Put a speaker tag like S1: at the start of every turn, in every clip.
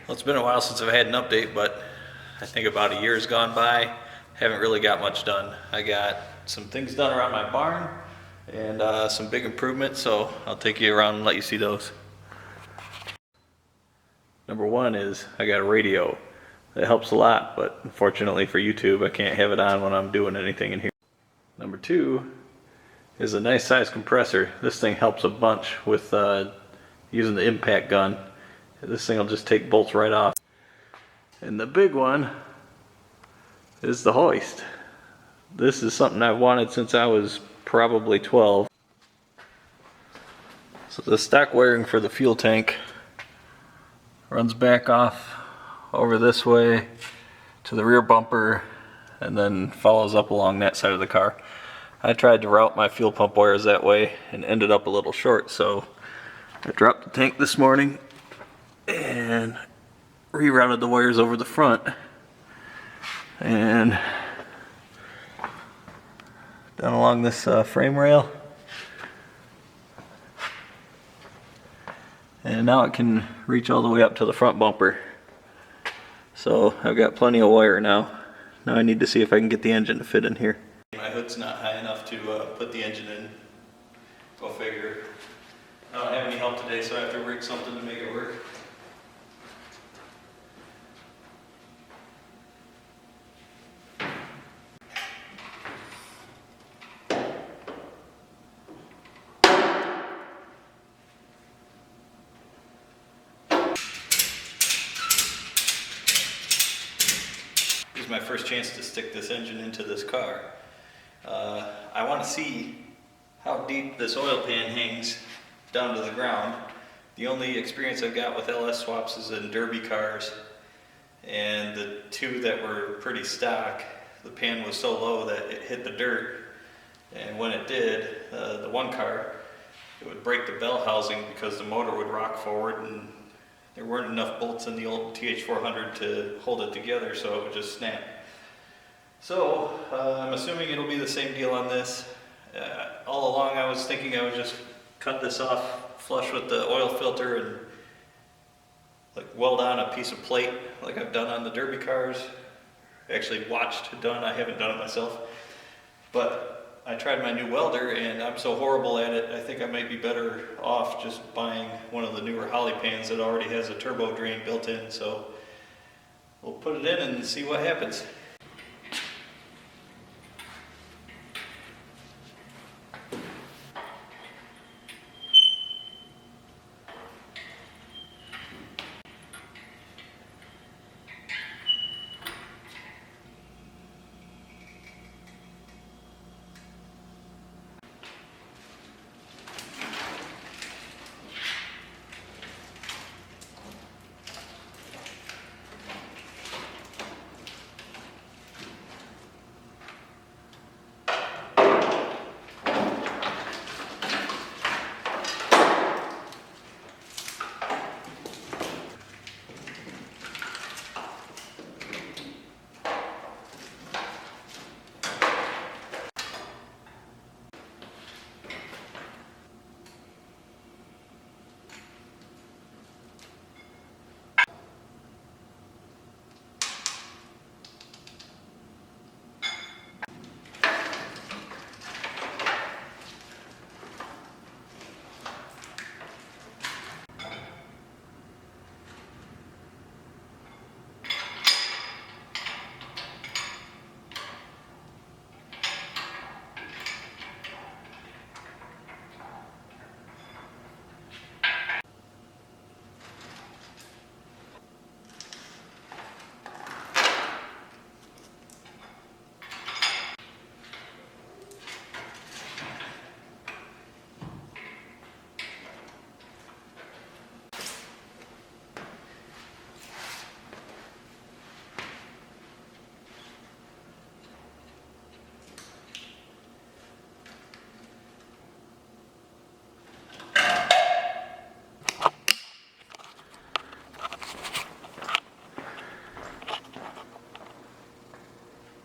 S1: Well, it's been a while since I've had an update, but I think about a year's gone by. Haven't really got much done. I got some things done around my barn and some big improvements, so I'll take you around and let you see those. Number one is I got a radio. It helps a lot, but unfortunately for YouTube, I can't have it on when I'm doing anything in here. Number two is a nice size compressor. This thing helps a bunch with using the impact gun. This thing will just take bolts right off. And the big one is the hoist. This is something I've wanted since I was probably 12. So the stock wiring for the fuel tank runs back off over this way to the rear bumper and then follows up along that side of the car. I tried to route my fuel pump wires that way and ended up a little short, so I dropped the tank this morning and rerouted the wires over the front and down along this frame rail, and now it can reach all the way up to the front bumper. So I've got plenty of wire now. Now I need to see if I can get the engine to fit in here. My hood's not high enough to put the engine in. Go figure. I don't have any help today, so I have to rig something to make it work. This is my first chance to stick this engine into this car. I want to see how deep this oil pan hangs down to the ground. The only experience I've got with LS swaps is in derby cars, and the two that were pretty stock, the pan was so low that it hit the dirt, and when it did, the one car, it would break the bell housing because the motor would rock forward and there weren't enough bolts in the old TH400 to hold it together, so it would just snap. So I'm assuming it'll be the same deal on this. All along I was thinking I would just cut this off flush with the oil filter and like weld on a piece of plate like I've done on the derby cars. Actually watched it done, I haven't done it myself. But I tried my new welder and I'm so horrible at it, I think I might be better off just buying one of the newer Holly pans that already has a turbo drain built in. So we'll put it in and see what happens.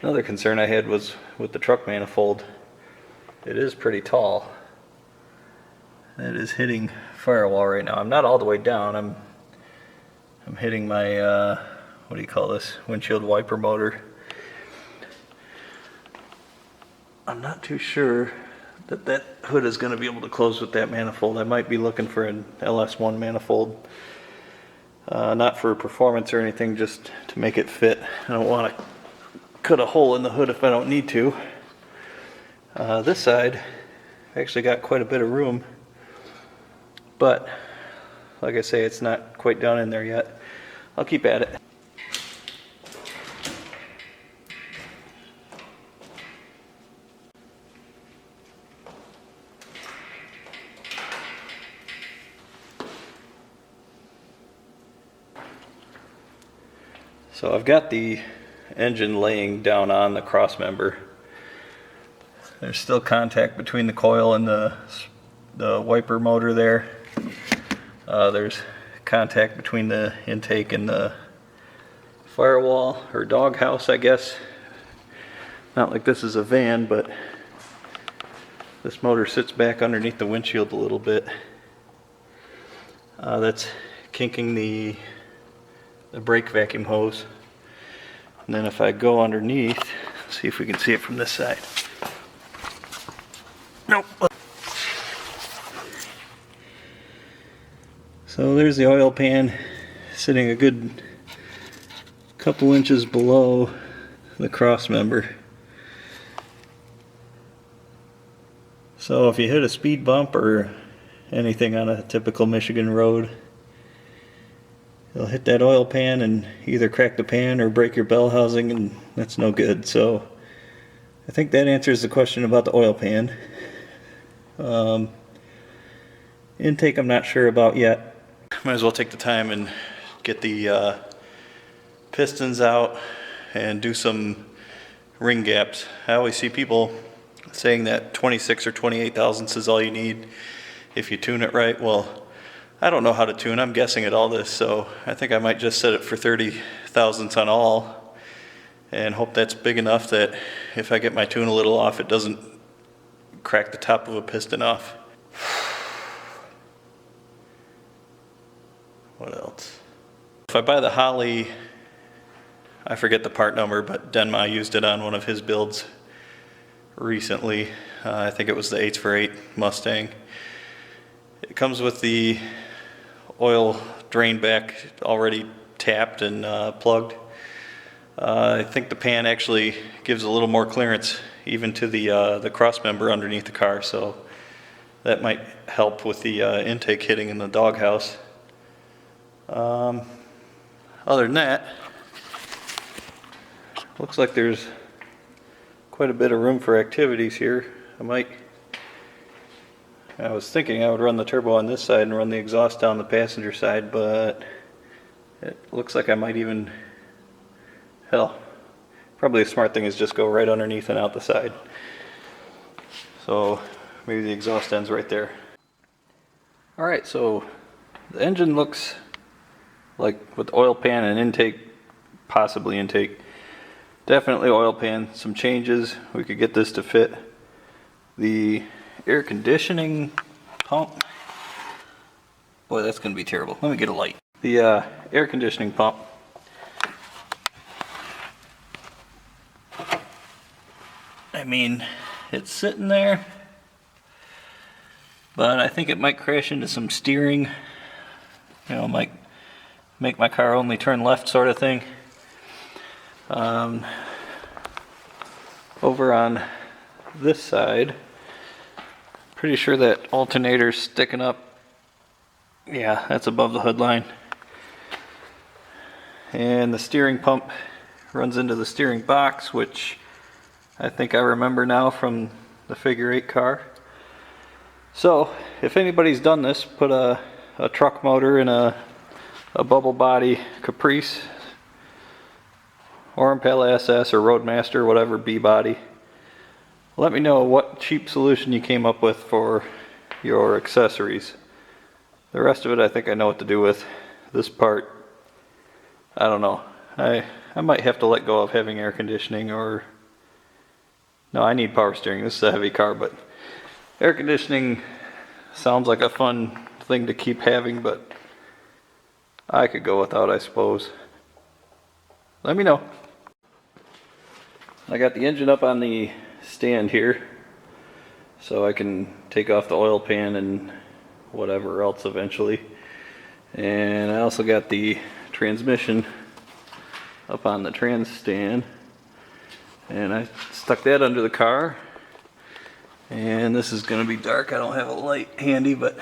S1: Another concern I had was with the truck manifold. It is pretty tall. It is hitting firewall right now. I'm not all the way down. I'm hitting my, what do you call this, windshield wiper motor. I'm not too sure that that hood is going to be able to close with that manifold. I might be looking for an LS1 manifold. Not for performance or anything, just to make it fit. I don't want to cut a hole in the hood if I don't need to. This side, I actually got quite a bit of room, but like I say, it's not quite down in there yet. I'll keep at it. So I've got the engine laying down on the cross member. There's still contact between the coil and the wiper motor there. There's contact between the intake and the firewall, or doghouse, I guess. Not like this is a van, but this motor sits back underneath the windshield a little bit. That's kinking the brake vacuum hose. And then if I go underneath, see if we can see it from this side. Nope. So there's the oil pan sitting a good couple inches below the cross member. So if you hit a speed bump or anything on a typical Michigan road, you'll hit that oil pan and either crack the pan or break your bell housing, and that's no good. So I think that answers the question about the oil pan. Intake I'm not sure about yet. Might as well take the time and get the pistons out and do some ring gaps. I always see people saying that 26 or 28 thousandths is all you need if you tune it right. Well, I don't know how to tune. I'm guessing at all this, so I think I might just set it for 30 thousandths on all and hope that's big enough that if I get my tune a little off, it doesn't crack the top of a piston off. What else? If I buy the Holley, I forget the part number, but Denma used it on one of his builds recently. I think it was the 8x8 Mustang. It comes with the oil drain back already tapped and plugged. I think the pan actually gives a little more clearance even to the cross member underneath the car, so that might help with the intake hitting in the doghouse. Other than that, looks like there's quite a bit of room for activities here. I was thinking I would run the turbo on this side and run the exhaust down the passenger side, but it looks like I might even, hell, probably a smart thing is just go right underneath and out the side. So maybe the exhaust ends right there. Alright, so the engine looks like with oil pan and intake, possibly intake, definitely oil pan, some changes. We could get this to fit. The air conditioning pump, boy, that's going to be terrible. Let me get a light. The air conditioning pump, I mean, it's sitting there, but I think it might crash into some steering, you know, might make my car only turn left sort of thing. Over on this side, pretty sure that alternator's sticking up. Yeah, that's above the hood line. And the steering pump runs into the steering box, which I think I remember now from the figure 8 car. So if anybody's done this, put a truck motor in a bubble body Caprice or Impala SS or Roadmaster, whatever B body. Let me know what cheap solution you came up with for your accessories. The rest of it I think I know what to do with. This part, I don't know. I might have to let go of having air conditioning, or no, I need power steering. This is a heavy car, but air conditioning sounds like a fun thing to keep having, but I could go without, I suppose. Let me know. I got the engine up on the stand here, so I can take off the oil pan and whatever else eventually. And I also got the transmission up on the trans stand, and I stuck that under the car. And this is going to be dark, I don't have a light handy, but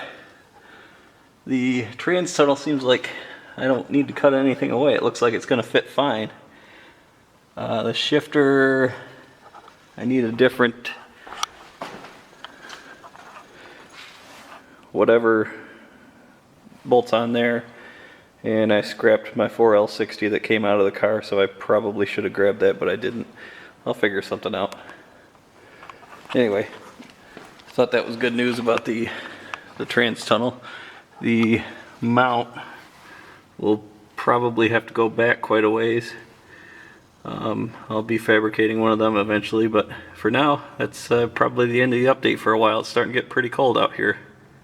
S1: the trans tunnel seems like I don't need to cut anything away. It looks like it's going to fit fine. The shifter, I need a different whatever bolts on there, and I scrapped my 4L60 that came out of the car, so I probably should have grabbed that, but I didn't. I'll figure something out. Anyway, thought that was good news about the trans tunnel. The mount will probably have to go back quite a ways. I'll be fabricating one of them eventually, but for now, that's probably the end of the update for a while. It's starting to get pretty cold out here.